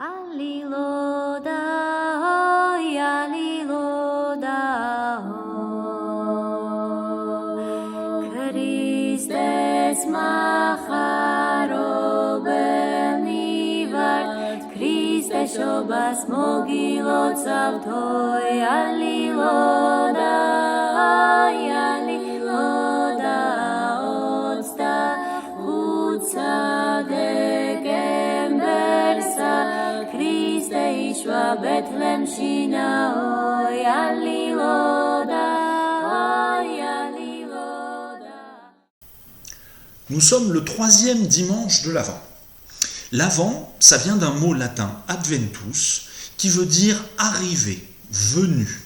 Christes macharobelni vart, Christe shobas mogilotzav toi, aliloda, aliloda, odsta, utzadek embersa, Christe ishva Bethlehem shina, oi, aliloda. Nous sommes le 3e dimanche de l'Avent. L'Avent, ça vient d'un mot latin, adventus, qui veut dire arriver, venu.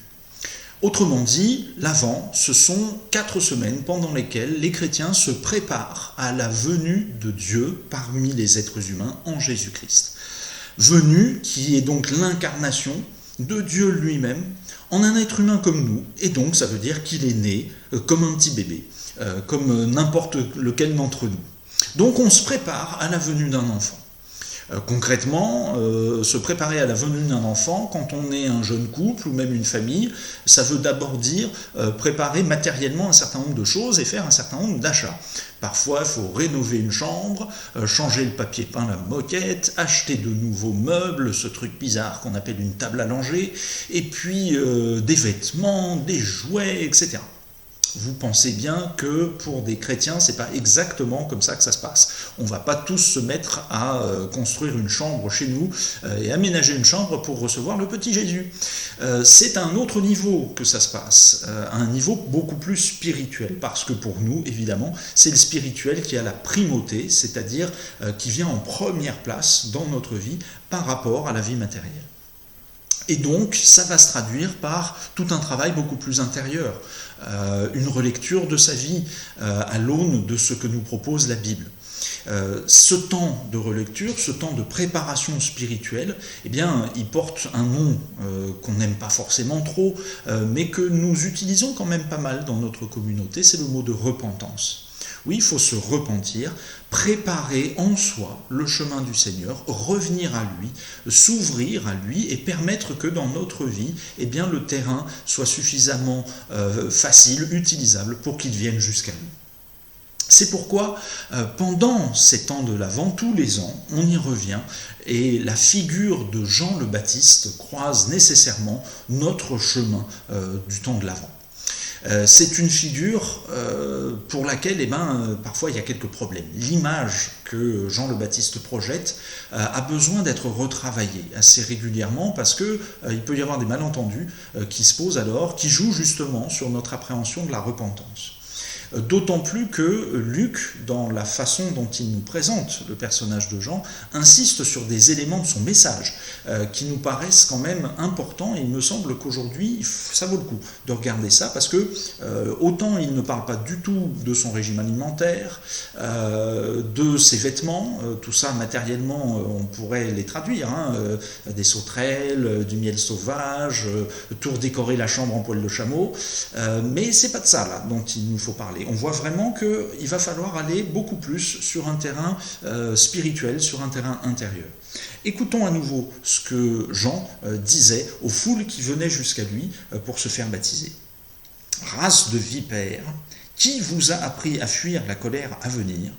Autrement dit, l'Avent, ce sont 4 semaines pendant lesquelles les chrétiens se préparent à la venue de Dieu parmi les êtres humains en Jésus-Christ. Venue qui est donc l'incarnation de Dieu lui-même en un être humain comme nous, et donc ça veut dire qu'il est né comme un petit bébé. Comme n'importe lequel d'entre nous. Donc on se prépare à la venue d'un enfant. Concrètement, se préparer à la venue d'un enfant, quand on est un jeune couple ou même une famille, ça veut d'abord dire préparer matériellement un certain nombre de choses et faire un certain nombre d'achats. Parfois, il faut rénover une chambre, changer le papier peint, la moquette, acheter de nouveaux meubles, ce truc bizarre qu'on appelle une table à langer, et puis des vêtements, des jouets, etc. Vous pensez bien que pour des chrétiens, c'est pas exactement comme ça que ça se passe. On va pas tous se mettre à construire une chambre chez nous et aménager une chambre pour recevoir le petit Jésus. C'est à un autre niveau que ça se passe, à un niveau beaucoup plus spirituel, parce que pour nous, évidemment, c'est le spirituel qui a la primauté, c'est-à-dire qui vient en première place dans notre vie par rapport à la vie matérielle. Et donc, ça va se traduire par tout un travail beaucoup plus intérieur, une relecture de sa vie à l'aune de ce que nous propose la Bible. Ce temps de relecture, ce temps de préparation spirituelle, eh bien, il porte un nom qu'on n'aime pas forcément trop, mais que nous utilisons quand même pas mal dans notre communauté, c'est le mot de repentance. Oui, il faut se repentir, préparer en soi le chemin du Seigneur, revenir à lui, s'ouvrir à lui et permettre que dans notre vie, eh bien, le terrain soit suffisamment facile, utilisable pour qu'il vienne jusqu'à nous. C'est pourquoi, pendant ces temps de l'Avent, tous les ans, on y revient et la figure de Jean le Baptiste croise nécessairement notre chemin du temps de l'Avent. C'est une figure pour laquelle parfois il y a quelques problèmes. L'image que Jean le Baptiste projette a besoin d'être retravaillée assez régulièrement parce qu'il peut y avoir des malentendus qui se posent alors, qui jouent justement sur notre appréhension de la repentance. D'autant plus que Luc, dans la façon dont il nous présente le personnage de Jean, insiste sur des éléments de son message qui nous paraissent quand même importants, et il me semble qu'aujourd'hui, ça vaut le coup de regarder ça, parce que autant il ne parle pas du tout de son régime alimentaire, de ses vêtements, tout ça matériellement on pourrait les traduire, des sauterelles, du miel sauvage, pour décorer la chambre en poil de chameau, mais c'est pas de ça là dont il nous faut parler. On voit vraiment qu'il va falloir aller beaucoup plus sur un terrain spirituel, sur un terrain intérieur. Écoutons à nouveau ce que Jean disait aux foules qui venaient jusqu'à lui pour se faire baptiser. « Race de vipères, qui vous a appris à fuir la colère à venir?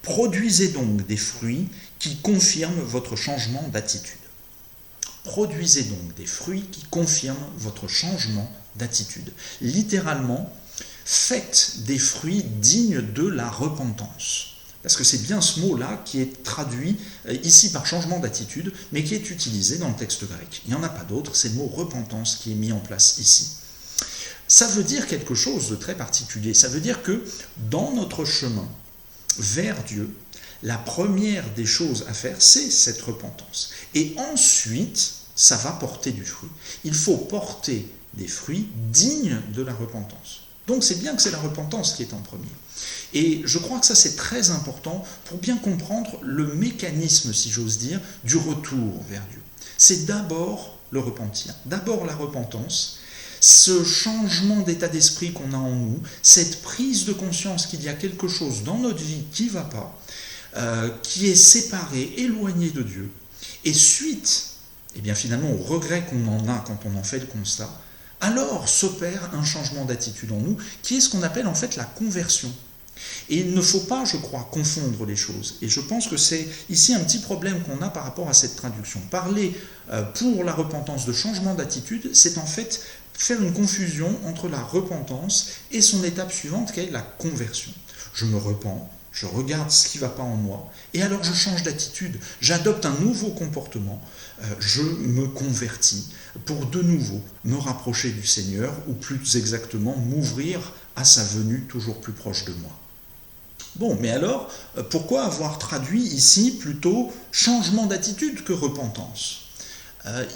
Produisez donc des fruits qui confirment votre changement d'attitude. » Produisez donc des fruits qui confirment votre changement d'attitude. Littéralement, faites des fruits dignes de la repentance. Parce que c'est bien ce mot-là qui est traduit ici par changement d'attitude, mais qui est utilisé dans le texte grec. Il n'y en a pas d'autre, c'est le mot repentance qui est mis en place ici. Ça veut dire quelque chose de très particulier. Ça veut dire que dans notre chemin vers Dieu, la première des choses à faire, c'est cette repentance. Et ensuite, ça va porter du fruit. Il faut porter des fruits dignes de la repentance. Donc c'est bien que c'est la repentance qui est en premier. Et je crois que ça c'est très important pour bien comprendre le mécanisme, si j'ose dire, du retour vers Dieu. C'est d'abord le repentir, d'abord la repentance, ce changement d'état d'esprit qu'on a en nous, cette prise de conscience qu'il y a quelque chose dans notre vie qui ne va pas, qui est séparé, éloigné de Dieu, Et suite, eh bien finalement, au regret qu'on en a quand on en fait le constat, alors s'opère un changement d'attitude en nous, qui est ce qu'on appelle en fait la conversion. Et il ne faut pas, je crois, confondre les choses. Et je pense que c'est ici un petit problème qu'on a par rapport à cette traduction. Parler pour la repentance de changement d'attitude, c'est en fait faire une confusion entre la repentance et son étape suivante, qui est la conversion. Je me repens, je regarde ce qui ne va pas en moi, et alors je change d'attitude, j'adopte un nouveau comportement, je me convertis pour de nouveau me rapprocher du Seigneur, ou plus exactement m'ouvrir à sa venue toujours plus proche de moi. Bon, mais alors, pourquoi avoir traduit ici plutôt changement d'attitude que repentance ?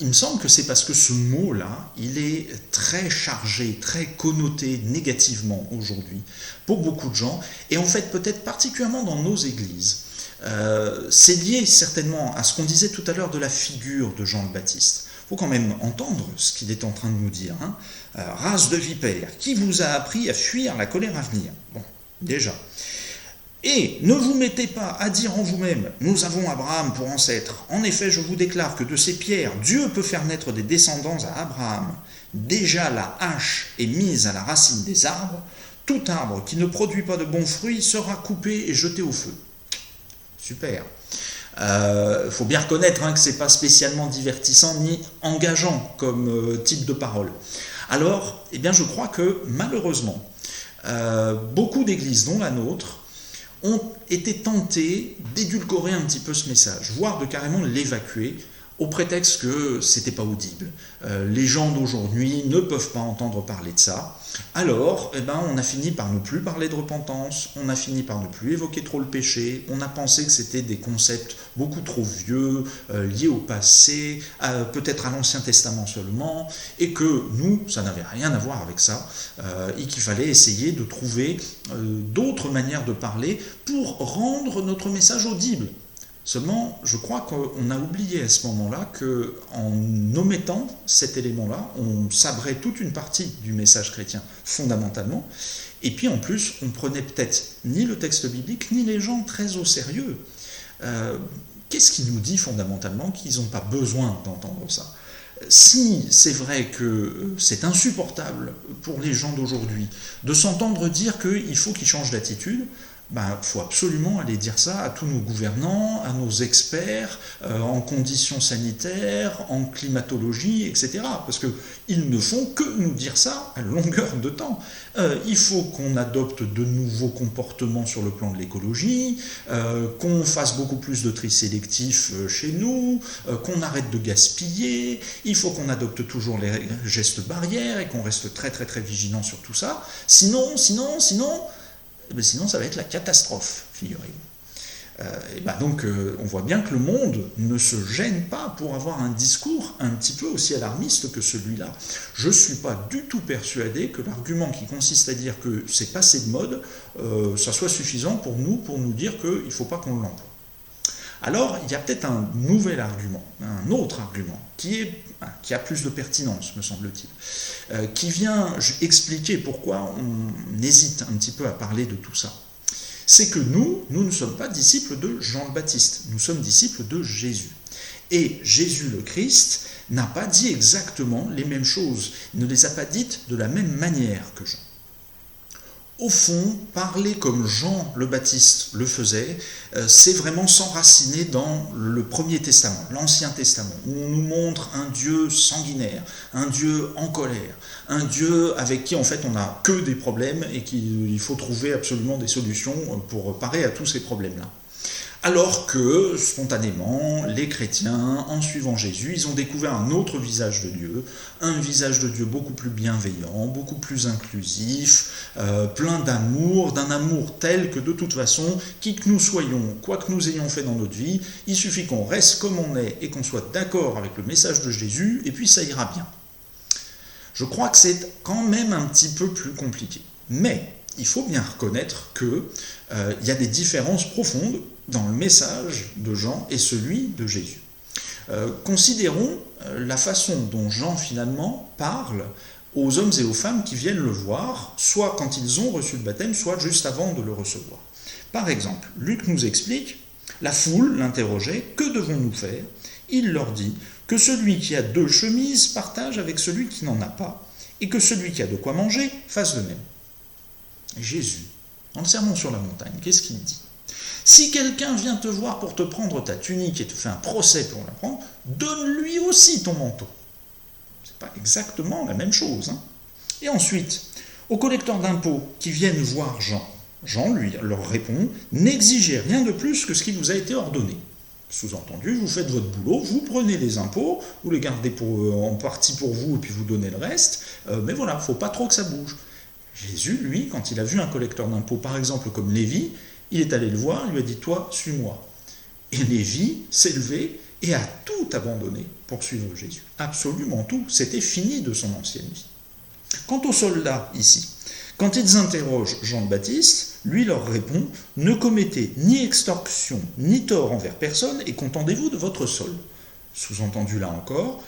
Il me semble que c'est parce que ce mot-là, il est très chargé, très connoté négativement aujourd'hui pour beaucoup de gens, et en fait peut-être particulièrement dans nos églises. C'est lié certainement à ce qu'on disait tout à l'heure de la figure de Jean le Baptiste. Il faut quand même entendre ce qu'il est en train de nous dire. Race de vipères, qui vous a appris à fuir la colère à venir ? Bon, déjà. Et ne vous mettez pas à dire en vous-même, nous avons Abraham pour ancêtre. En effet, je vous déclare que de ces pierres, Dieu peut faire naître des descendants à Abraham. Déjà la hache est mise à la racine des arbres. Tout arbre qui ne produit pas de bons fruits sera coupé et jeté au feu. Super. Faut bien reconnaître que ce n'est pas spécialement divertissant ni engageant comme type de parole. Alors, eh bien, je crois que malheureusement, beaucoup d'églises, dont la nôtre, ont été tentés d'édulcorer un petit peu ce message, voire de carrément l'évacuer, au prétexte que c'était pas audible. Les gens d'aujourd'hui ne peuvent pas entendre parler de ça. Alors, on a fini par ne plus parler de repentance, on a fini par ne plus évoquer trop le péché, on a pensé que c'était des concepts beaucoup trop vieux, liés au passé, peut-être à l'Ancien Testament seulement, et que nous, ça n'avait rien à voir avec ça, et qu'il fallait essayer de trouver d'autres manières de parler pour rendre notre message audible. Seulement, je crois qu'on a oublié à ce moment-là qu'en omettant cet élément-là, on sabrait toute une partie du message chrétien, fondamentalement. Et puis en plus, on prenait peut-être ni le texte biblique, ni les gens très au sérieux. Qu'est-ce qui nous dit fondamentalement qu'ils n'ont pas besoin d'entendre ça ? Si c'est vrai que c'est insupportable pour les gens d'aujourd'hui de s'entendre dire qu'il faut qu'ils changent d'attitude, faut absolument aller dire ça à tous nos gouvernants, à nos experts en conditions sanitaires, en climatologie, etc. Parce qu'ils ne font que nous dire ça à longueur de temps. Il faut qu'on adopte de nouveaux comportements sur le plan de l'écologie, qu'on fasse beaucoup plus de tri sélectif chez nous, qu'on arrête de gaspiller, il faut qu'on adopte toujours les gestes barrières et qu'on reste très très très vigilant sur tout ça. Sinon, ça va être la catastrophe, figurez-vous. Donc, on voit bien que le monde ne se gêne pas pour avoir un discours un petit peu aussi alarmiste que celui-là. Je ne suis pas du tout persuadé que l'argument qui consiste à dire que c'est passé de mode, ça soit suffisant pour nous dire qu'il ne faut pas qu'on l'emploie. Alors, il y a peut-être un nouvel argument, un autre argument, qui a plus de pertinence, me semble-t-il, qui vient expliquer pourquoi on hésite un petit peu à parler de tout ça. C'est que nous ne sommes pas disciples de Jean le Baptiste, nous sommes disciples de Jésus. Et Jésus le Christ n'a pas dit exactement les mêmes choses, il ne les a pas dites de la même manière que Jean. Au fond, parler comme Jean le Baptiste le faisait, c'est vraiment s'enraciner dans le Premier Testament, l'Ancien Testament, où on nous montre un Dieu sanguinaire, un Dieu en colère, un Dieu avec qui en fait on n'a que des problèmes et qu'il faut trouver absolument des solutions pour parer à tous ces problèmes-là. Alors que, spontanément, les chrétiens, en suivant Jésus, ils ont découvert un autre visage de Dieu, un visage de Dieu beaucoup plus bienveillant, beaucoup plus inclusif, plein d'amour, d'un amour tel que de toute façon, qui que nous soyons, quoi que nous ayons fait dans notre vie, il suffit qu'on reste comme on est et qu'on soit d'accord avec le message de Jésus, et puis ça ira bien. Je crois que c'est quand même un petit peu plus compliqué. Mais il faut bien reconnaître qu'il y a des différences profondes dans le message de Jean et celui de Jésus. Considérons la façon dont Jean finalement parle aux hommes et aux femmes qui viennent le voir, soit quand ils ont reçu le baptême, soit juste avant de le recevoir. Par exemple, Luc nous explique, la foule l'interrogeait, « Que devons-nous faire ?» il leur dit que celui qui a 2 chemises partage avec celui qui n'en a pas, et que celui qui a de quoi manger fasse de même. Jésus, dans le sermon sur la montagne, qu'est-ce qu'il dit ? Si quelqu'un vient te voir pour te prendre ta tunique et te fait un procès pour la prendre, donne-lui aussi ton manteau. C'est pas exactement la même chose. Et ensuite, aux collecteurs d'impôts qui viennent voir Jean, Jean lui leur répond « N'exigez rien de plus que ce qui vous a été ordonné ». Sous-entendu, vous faites votre boulot, vous prenez les impôts, vous les gardez en partie pour vous et puis vous donnez le reste, mais voilà, il ne faut pas trop que ça bouge. Jésus, lui, quand il a vu un collecteur d'impôts, par exemple comme Lévi, il est allé le voir, il lui a dit « Toi, suis-moi ». Et Lévi s'est levé et a tout abandonné pour suivre Jésus. Absolument tout. C'était fini de son ancienne vie. Quant aux soldats, ici, quand ils interrogent Jean le Baptiste, lui leur répond « Ne commettez ni extorsion ni tort envers personne et contentez-vous de votre solde ». Sous-entendu là encore,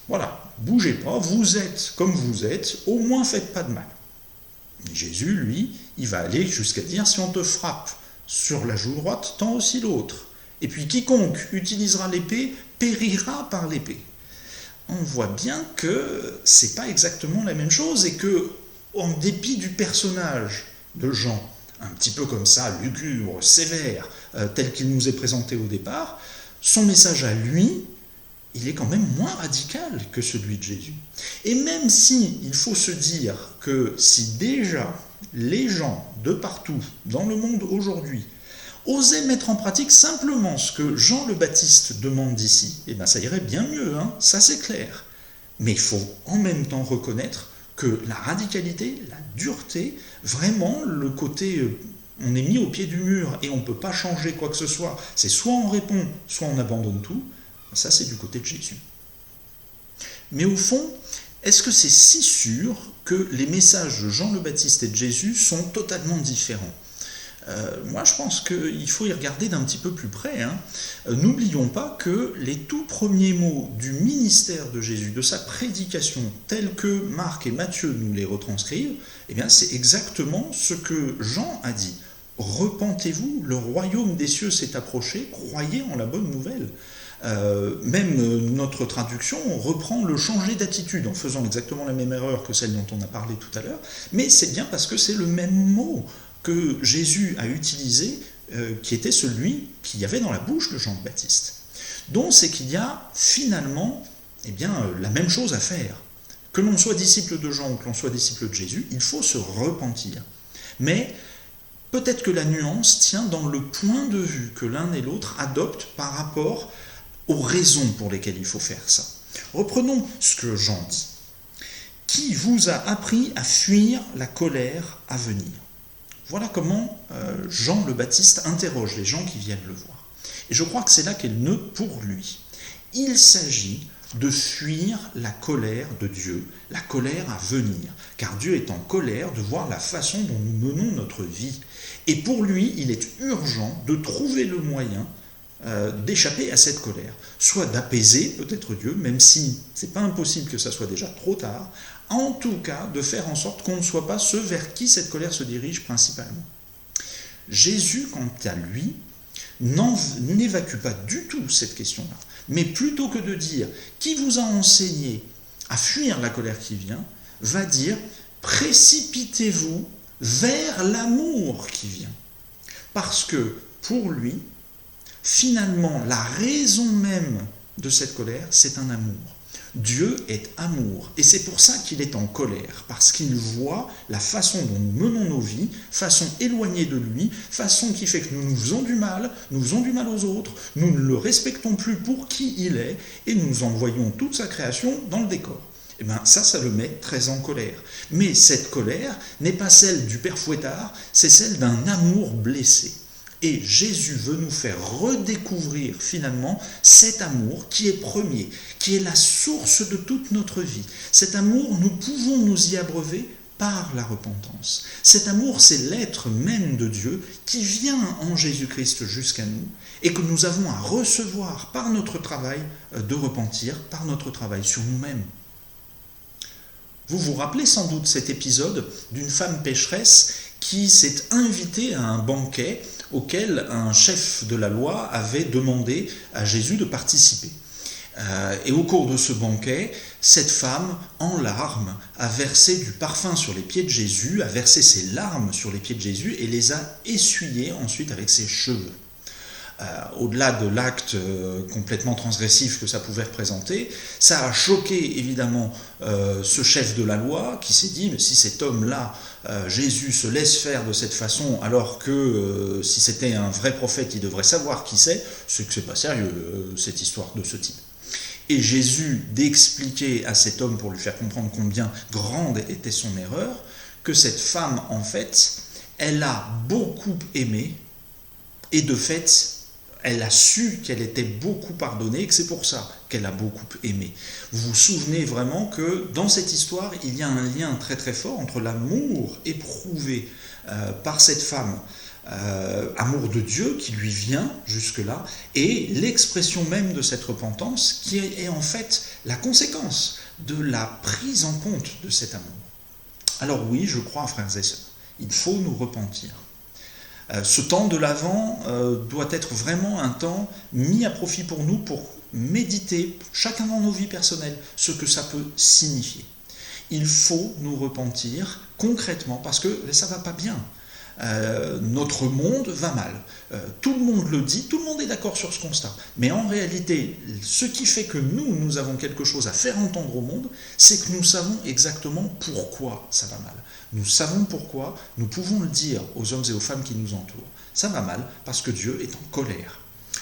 voilà, bougez pas, vous êtes comme vous êtes, au moins faites pas de mal. Mais Jésus, lui, il va aller jusqu'à dire « Si on te frappe sur la joue droite, tends aussi l'autre. Et puis quiconque utilisera l'épée périra par l'épée. » On voit bien que c'est pas exactement la même chose et que, en dépit du personnage de Jean, un petit peu comme ça, lugubre, sévère, tel qu'il nous est présenté au départ, son message à lui, il est quand même moins radical que celui de Jésus. Et même si il faut se dire que si déjà les gens de partout dans le monde aujourd'hui osaient mettre en pratique simplement ce que Jean le Baptiste demande ici, ça irait bien mieux, ça c'est clair. Mais il faut en même temps reconnaître que la radicalité, la dureté, vraiment le côté on est mis au pied du mur et on ne peut pas changer quoi que ce soit, c'est soit on répond, soit on abandonne tout, ça c'est du côté de Jésus. Mais au fond, est-ce que c'est si sûr que les messages de Jean le Baptiste et de Jésus sont totalement différents ? Moi je pense qu'il faut y regarder d'un petit peu plus près. N'oublions pas que les tout premiers mots du ministère de Jésus, de sa prédication, tels que Marc et Matthieu nous les retranscrivent, c'est exactement ce que Jean a dit. Repentez-vous, le royaume des cieux s'est approché, croyez en la bonne nouvelle. Même notre traduction reprend le changer d'attitude en faisant exactement la même erreur que celle dont on a parlé tout à l'heure, mais c'est bien parce que c'est le même mot que Jésus a utilisé, qui était celui qu'il y avait dans la bouche de Jean le Baptiste. Donc c'est qu'il y a finalement la même chose à faire. Que l'on soit disciple de Jean ou que l'on soit disciple de Jésus, il faut se repentir. Mais peut-être que la nuance tient dans le point de vue que l'un et l'autre adoptent par rapport aux raisons pour lesquelles il faut faire ça. Reprenons ce que Jean dit. « Qui vous a appris à fuir la colère à venir ?» Voilà comment Jean le Baptiste interroge les gens qui viennent le voir. Et je crois que c'est là qu'est le nœud pour lui. Il s'agit de fuir la colère de Dieu, la colère à venir, car Dieu est en colère de voir la façon dont nous menons notre vie. Et pour lui, il est urgent de trouver le moyen d'échapper à cette colère, soit d'apaiser peut-être Dieu, même si c'est pas impossible que ça soit déjà trop tard, en tout cas de faire en sorte qu'on ne soit pas ceux vers qui cette colère se dirige principalement. Jésus, quant à lui, n'évacue pas du tout cette question-là, mais plutôt que de dire « qui vous a enseigné à fuir la colère qui vient », va dire « précipitez-vous vers l'amour qui vient ». Parce que pour lui, finalement, la raison même de cette colère, c'est un amour. Dieu est amour, et c'est pour ça qu'il est en colère, parce qu'il voit la façon dont nous menons nos vies, façon éloignée de lui, façon qui fait que nous faisons du mal aux autres, nous ne le respectons plus pour qui il est, et nous envoyons toute sa création dans le décor. Ça le met très en colère. Mais cette colère n'est pas celle du père Fouettard, c'est celle d'un amour blessé. Et Jésus veut nous faire redécouvrir finalement cet amour qui est premier, qui est la source de toute notre vie. Cet amour, nous pouvons nous y abreuver par la repentance. Cet amour, c'est l'être même de Dieu qui vient en Jésus-Christ jusqu'à nous et que nous avons à recevoir par notre travail de repentir, par notre travail sur nous-mêmes. Vous vous rappelez sans doute cet épisode d'une femme pécheresse qui s'est invitée à un banquet auquel un chef de la loi avait demandé à Jésus de participer. Et au cours de ce banquet, cette femme, en larmes, a versé du parfum sur les pieds de Jésus, a versé ses larmes sur les pieds de Jésus et les a essuyés ensuite avec ses cheveux. Au-delà de l'acte complètement transgressif que ça pouvait représenter, ça a choqué évidemment ce chef de la loi qui s'est dit, mais si cet homme-là, Jésus, se laisse faire de cette façon, alors que si c'était un vrai prophète, il devrait savoir qui c'est que c'est pas sérieux cette histoire de ce type. Et Jésus d'expliquer à cet homme, pour lui faire comprendre combien grande était son erreur, que cette femme, en fait, elle a beaucoup aimé, et de fait, elle a su qu'elle était beaucoup pardonnée et que c'est pour ça qu'elle a beaucoup aimé. Vous vous souvenez vraiment que dans cette histoire, il y a un lien très très fort entre l'amour éprouvé par cette femme, amour de Dieu qui lui vient jusque-là, et l'expression même de cette repentance qui est en fait la conséquence de la prise en compte de cet amour. Alors oui, je crois, frères et sœurs, il faut nous repentir. Ce temps de l'Avent doit être vraiment un temps mis à profit pour nous pour méditer, chacun dans nos vies personnelles, ce que ça peut signifier. Il faut nous repentir concrètement parce que ça ne va pas bien. Notre monde va mal. Tout le monde le dit, tout le monde est d'accord sur ce constat. Mais en réalité, ce qui fait que nous avons quelque chose à faire entendre au monde, c'est que nous savons exactement pourquoi ça va mal. Nous savons pourquoi, nous pouvons le dire aux hommes et aux femmes qui nous entourent. Ça va mal parce que Dieu est en colère.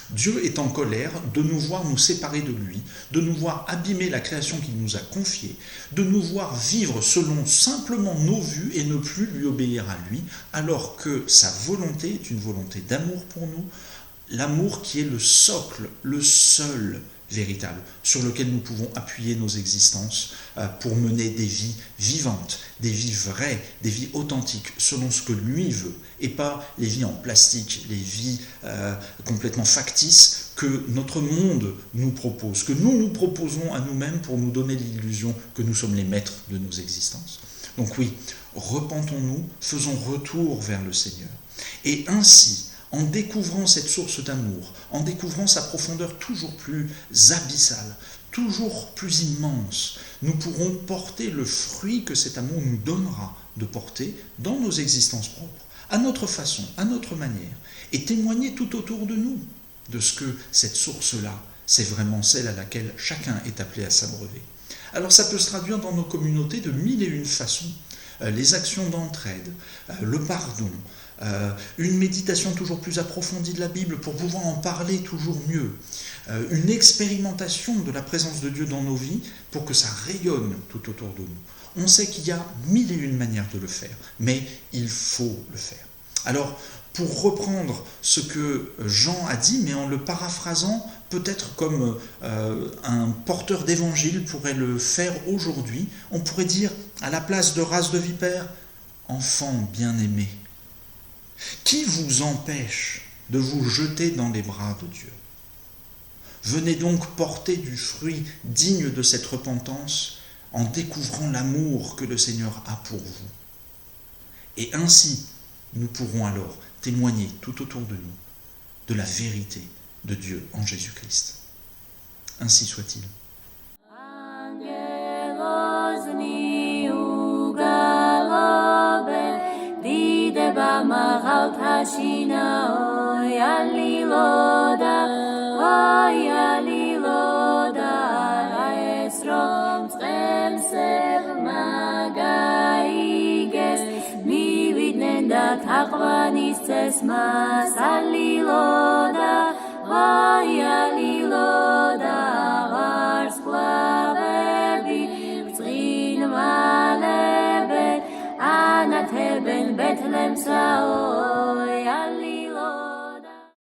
Dieu est en colère de nous voir nous séparer de lui, de nous voir abîmer la création qu'il nous a confiée, de nous voir vivre selon simplement nos vues et ne plus lui obéir à lui, alors que sa volonté est une volonté d'amour pour nous, l'amour qui est le socle, le seul véritable, sur lequel nous pouvons appuyer nos existences pour mener des vies vivantes, des vies vraies, des vies authentiques, selon ce que lui veut, et pas les vies en plastique, les vies complètement factices que notre monde nous propose, que nous nous proposons à nous-mêmes pour nous donner l'illusion que nous sommes les maîtres de nos existences. Donc oui, repentons-nous, faisons retour vers le Seigneur. Et ainsi, en découvrant cette source d'amour, en découvrant sa profondeur toujours plus abyssale, toujours plus immense, nous pourrons porter le fruit que cet amour nous donnera de porter dans nos existences propres, à notre façon, à notre manière, et témoigner tout autour de nous de ce que cette source-là, c'est vraiment celle à laquelle chacun est appelé à s'abreuver. Alors ça peut se traduire dans nos communautés de mille et une façons. Les actions d'entraide, le pardon, une méditation toujours plus approfondie de la Bible pour pouvoir en parler toujours mieux, une expérimentation de la présence de Dieu dans nos vies pour que ça rayonne tout autour de nous. On sait qu'il y a mille et une manières de le faire, mais il faut le faire. Alors, pour reprendre ce que Jean a dit, mais en le paraphrasant, peut-être comme un porteur d'évangile pourrait le faire aujourd'hui, on pourrait dire, à la place de race de vipère, « Enfants bien-aimés, qui vous empêche de vous jeter dans les bras de Dieu? Venez donc porter du fruit digne de cette repentance en découvrant l'amour que le Seigneur a pour vous. Et ainsi, nous pourrons alors témoigner tout autour de nous de la vérité de Dieu en Jésus-Christ. Ainsi soit-il. თაყვანის წესმას ალილოდა ვაიალილოდა ვარსკვლავები ბრწყინვალებენ ანათებენ ბეთლემსაო